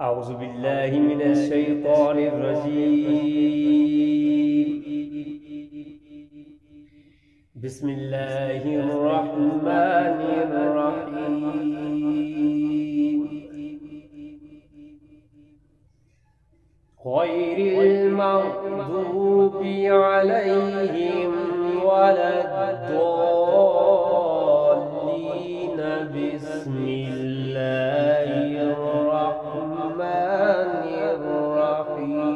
أعوذ بالله من الشيطان الرجيم. بسم الله الرحمن الرحيم. غير المغضوب عليهم ولا الضالين. بسم الله الرحمن الرحيم.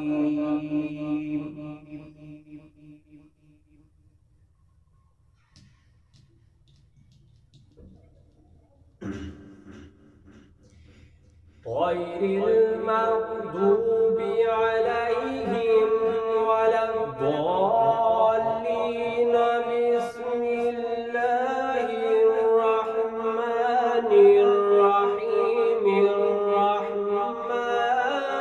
غير المغضوب عليهم ولا الضالين. بسم الله الرحمن الرحيم. الرحمن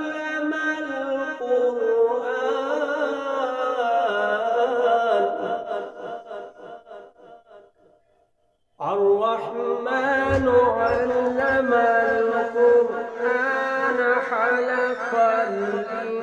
علم القرآن علم القرآن خلق الإنسان